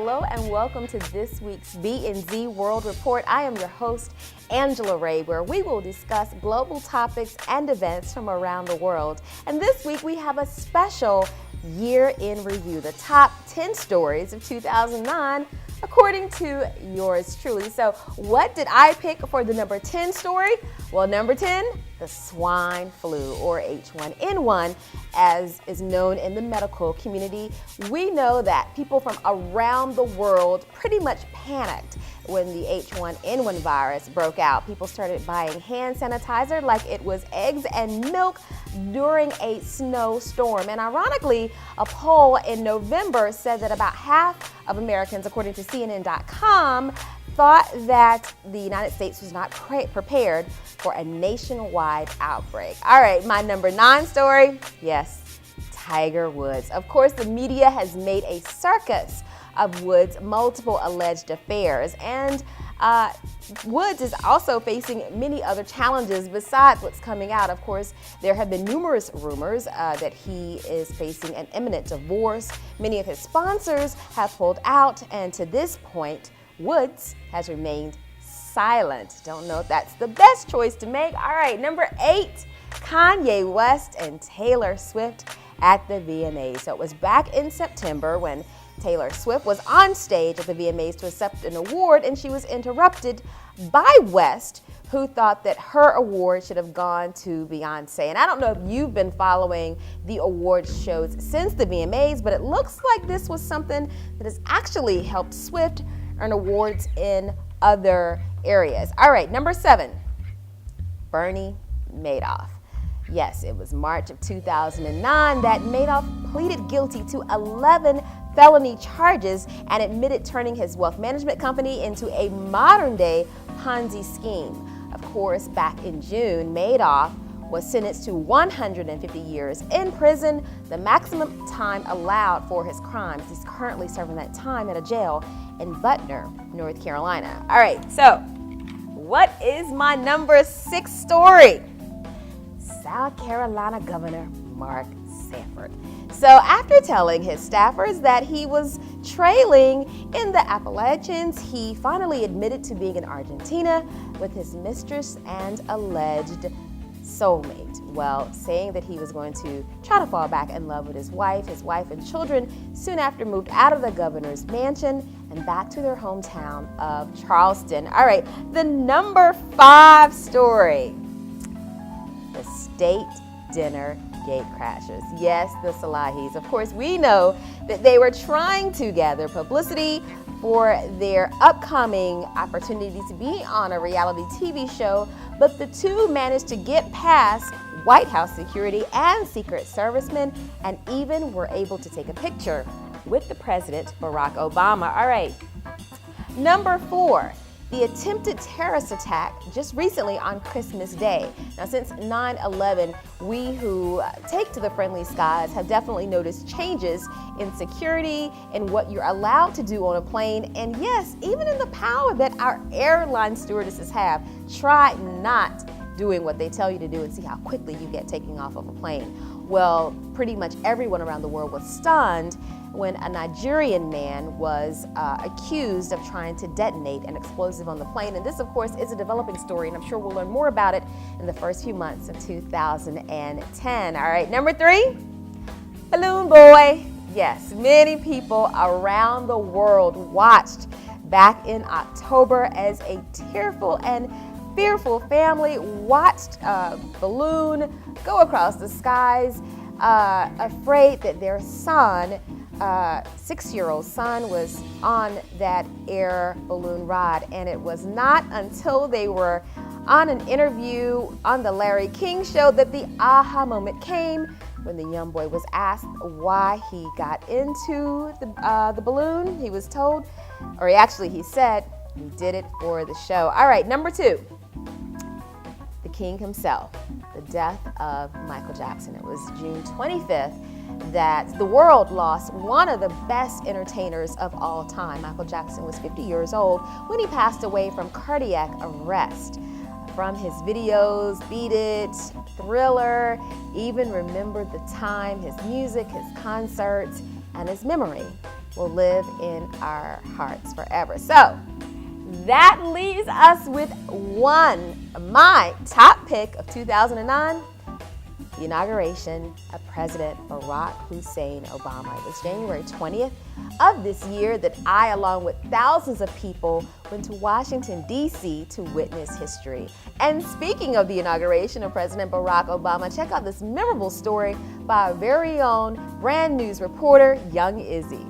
Hello and welcome to this week's BNz World Report. I am your host, Angela Ray, where we will discuss global topics and events from around the world. And this week we have a special year in review, the top 10 stories of 2009, according to yours truly. So what did I pick for the number 10 story? Well, number 10, the swine flu, or H1N1, as is known in the medical community. We know that people from around the world pretty much panicked when the H1N1 virus broke out. People started buying hand sanitizer like it was eggs and milk during a snowstorm. And ironically, a poll in November said that about half of Americans, according to CNN.com, thought that the United States was not prepared for a nationwide outbreak. All right, my number 9 story, yes, Tiger Woods. Of course, the media has made a circus of Woods' multiple alleged affairs, and Woods is also facing many other challenges besides what's coming out. Of course, there have been numerous rumors that he is facing an imminent divorce. Many of his sponsors have pulled out, and to this point, Woods has remained silent. Don't know if that's the best choice to make. All right, number 8, Kanye West and Taylor Swift at the VMAs. So it was back in September when Taylor Swift was on stage at the VMAs to accept an award, and she was interrupted by West, who thought that her award should have gone to Beyonce. And I don't know if you've been following the award shows since the VMAs, but it looks like this was something that has actually helped Swift earn awards in other areas. All right, number 7, Bernie Madoff. Yes, it was March of 2009 that Madoff pleaded guilty to 11 felony charges and admitted turning his wealth management company into a modern-day Ponzi scheme. Of course, back in June, Madoff was sentenced to 150 years in prison, the maximum time allowed for his crimes. He's currently serving that time at a jail in Butner, North Carolina. All right, so what is my number 6 story? South Carolina Governor Mark Sanford. So after telling his staffers that he was trailing in the Appalachians, he finally admitted to being in Argentina with his mistress and alleged soulmate. Well, saying that he was going to try to fall back in love with his wife and children soon after moved out of the governor's mansion and back to their hometown of Charleston. All right, the number 5 story, the state dinner gate crashers. Yes, the Salahis. Of course, we know that they were trying to gather publicity for their upcoming opportunity to be on a reality TV show, but the two managed to get past White House security and Secret Servicemen and even were able to take a picture with the President, Barack Obama. All right, number 4, the attempted terrorist attack just recently on Christmas Day. Now, since 9/11, we who take to the friendly skies have definitely noticed changes in security and what you're allowed to do on a plane, and yes, even in the power that our airline stewardesses have. Try not doing what they tell you to do and see how quickly you get taking off of a plane. Well, pretty much everyone around the world was stunned when a Nigerian man was accused of trying to detonate an explosive on the plane. And this, of course, is a developing story, and I'm sure we'll learn more about it in the first few months of 2010. All right, number 3, Balloon Boy. Yes, many people around the world watched back in October as a tearful and fearful family watched a balloon go across the skies, afraid that their son, 6-year-old son, was on that air balloon ride. And it was not until they were on an interview on the Larry King Show that the aha moment came when the young boy was asked why he got into the balloon. He was told, or he said, he did it for the show. All right, number 2, the king himself, the death of Michael Jackson. It was June 25th that the world lost one of the best entertainers of all time. Michael Jackson was 50 years old when he passed away from cardiac arrest. From his videos, Beat It, Thriller, even Remember the Time, his music, his concerts, and his memory will live in our hearts forever. So that leaves us with my top pick of 2009, the inauguration of President Barack Hussein Obama. It was January 20th of this year that I, along with thousands of people, went to Washington, D.C. to witness history. And speaking of the inauguration of President Barack Obama, check out this memorable story by our very own brand news reporter, Young Izzy.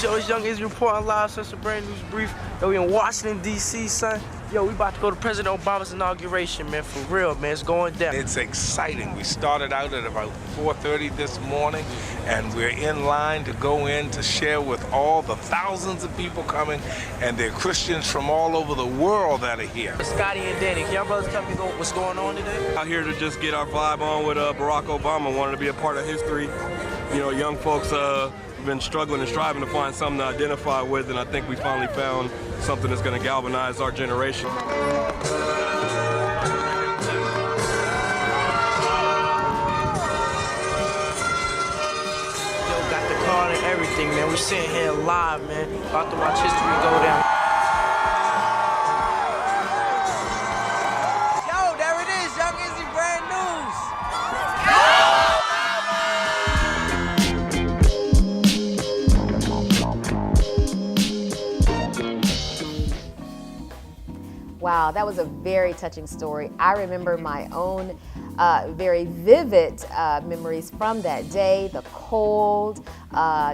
Yo, it's Young Izzy reporting live, since a brand news brief. Yo, we in Washington, D.C., son. Yo, we about to go to President Obama's inauguration, man, for real, man. It's going down. It's exciting. We started out at about 4:30 this morning, and we're in line to go in to share with all the thousands of people coming, and they're Christians from all over the world that are here. Scotty and Danny, can y'all brothers tell me what's going on today? Out here to just get our vibe on with Barack Obama. Wanted to be a part of history. You know, young folks been struggling and striving to find something to identify with, and I think we finally found something that's going to galvanize our generation. Yo, got the card and everything, man. We're sitting here live, man. About to watch history go down. Yo, there it is, Young Izzy, brand news. Wow, that was a very touching story. I remember my own very vivid memories from that day, the cold,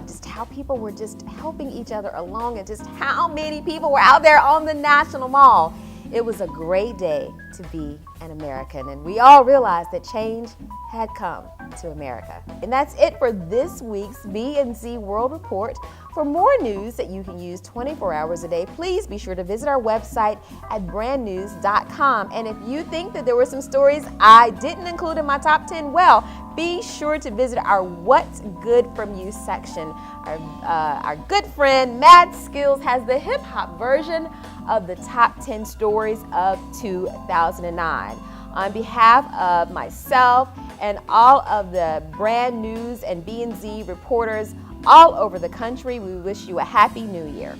just how people were just helping each other along, and just how many people were out there on the National Mall. It was a great day to be an American, and we all realized that change had come to America. And that's it for this week's BNz World Report. For more news that you can use 24 hours a day, please be sure to visit our website at brandnews.com. And if you think that there were some stories I didn't include in my top 10, well, be sure to visit our What's Good From You section. Our good friend Mad Skills has the hip-hop version of the top 10 stories of 2009. On behalf of myself and all of the brand news and BNz reporters all over the country, we wish you a happy new year.